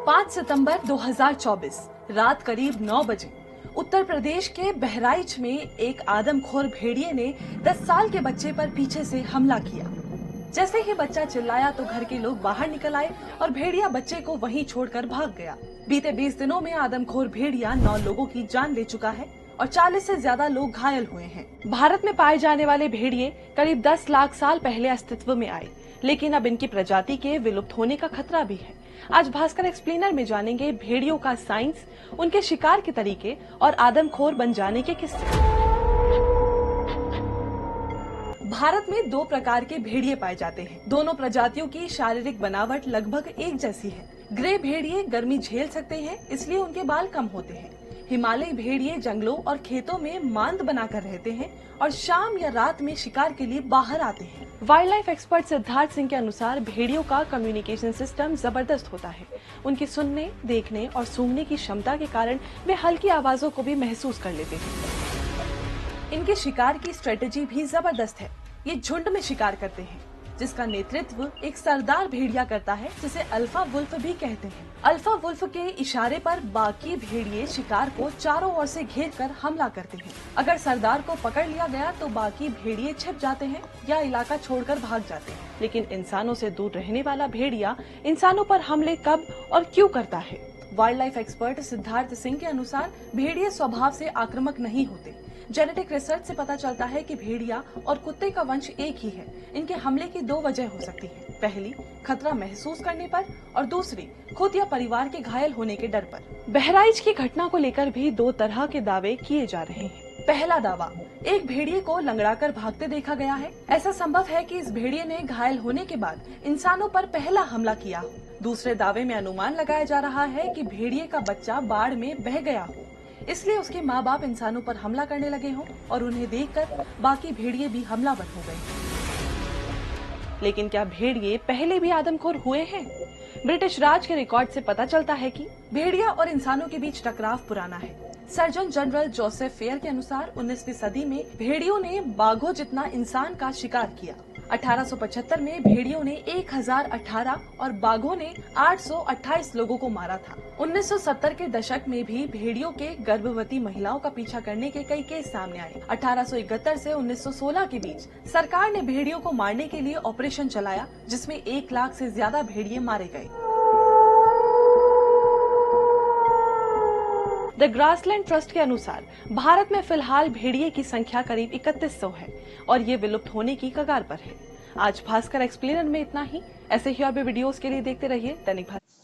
5 सितंबर 2024 रात करीब 9 बजे उत्तर प्रदेश के बहराइच में एक आदमखोर भेड़िए ने 10 साल के बच्चे पर पीछे से हमला किया। जैसे ही बच्चा चिल्लाया तो घर के लोग बाहर निकल आए और भेड़िया बच्चे को वहीं छोड़कर भाग गया। बीते 20 दिनों में आदमखोर भेड़िया 9 लोगों की जान ले चुका है और 40 से ज्यादा लोग घायल हुए हैं। भारत में पाए जाने वाले भेड़िए करीब 10 लाख साल पहले अस्तित्व में आए, लेकिन अब इनकी प्रजाति के विलुप्त होने का खतरा भी है। आज भास्कर एक्सप्लेनर में जानेंगे भेड़ियों का साइंस, उनके शिकार के तरीके और आदमखोर बन जाने के किस्से। भारत में 2 प्रकार के भेड़िए पाए जाते हैं। दोनों प्रजातियों की शारीरिक बनावट लगभग एक जैसी है। ग्रे भेड़िए गर्मी झेल सकते हैं, इसलिए उनके बाल कम होते हैं। हिमालयी भेड़िए जंगलों और खेतों में मांद बनाकर रहते हैं और शाम या रात में शिकार के लिए बाहर आते हैं। Wild life expert Siddharth Singh के अनुसार भेड़ियों का कम्युनिकेशन सिस्टम जबरदस्त होता है। उनकी सुनने, देखने और सूंघने की क्षमता के कारण वे हल्की आवाजों को भी महसूस कर लेते हैं। इनके शिकार की स्ट्रेटेजी भी जबरदस्त है। ये झुंड में शिकार करते हैं, जिसका नेतृत्व एक सरदार भेड़िया करता है, जिसे अल्फा वुल्फ भी कहते हैं। अल्फा वुल्फ के इशारे पर बाकी भेड़िए शिकार को चारों ओर से घेरकर हमला करते हैं। अगर सरदार को पकड़ लिया गया तो बाकी भेड़िए छिप जाते हैं या इलाका छोड़कर भाग जाते हैं। लेकिन इंसानों से दूर रहने वाला भेड़िया इंसानों पर हमले कब और क्यों करता है? Wild life expert Siddharth Singh के अनुसार भेड़िए स्वभाव से आक्रामक नहीं होते। जेनेटिक रिसर्च से पता चलता है कि भेड़िया और कुत्ते का वंश एक ही है। इनके हमले की 2 वजह हो सकती है। पहली, खतरा महसूस करने पर, और दूसरी, खुद या परिवार के घायल होने के डर पर। बहराइच की घटना को लेकर भी 2 तरह के दावे किए जा रहे हैं। पहला दावा, एक भेड़िए को लंगड़ाकर भागते देखा गया है। ऐसा संभव है कि इस भेड़िए ने घायल होने के बाद इंसानों पर पहला हमला किया हो। दूसरे दावे में अनुमान लगाया जा रहा है कि भेड़िए का बच्चा बाढ़ में बह गया हो, इसलिए उसके माँ बाप इंसानों पर हमला करने लगे हों और उन्हें देखकर बाकी भेड़िए भी हमलावर हो गए। लेकिन क्या भेड़िए पहले भी आदमखोर हुए हैं? ब्रिटिश राज के रिकॉर्ड से पता चलता है कि भेड़िया और इंसानों के बीच टकराव पुराना है। सर्जन जनरल जोसेफ फेयर के अनुसार 19वीं सदी में भेड़ियों ने बाघों जितना इंसान का शिकार किया। 1875 में भेड़ियों ने 1018 और बाघों ने 828 लोगों को मारा था। 1970 के दशक में भी भेड़ियों के गर्भवती महिलाओं का पीछा करने के कई केस सामने आए। 1871 से 1916 के बीच सरकार ने भेड़ियों को मारने के लिए ऑपरेशन चलाया, जिसमें 1 लाख से ज्यादा भेड़िए मारे गए। द ग्रासलैंड ट्रस्ट के अनुसार भारत में फिलहाल भेड़िए की संख्या करीब 3100 है और ये विलुप्त होने की कगार पर है। आज भास्कर एक्सप्लेनर में इतना ही। ऐसे ही और भी वीडियोस के लिए देखते रहिए दैनिक भास्कर।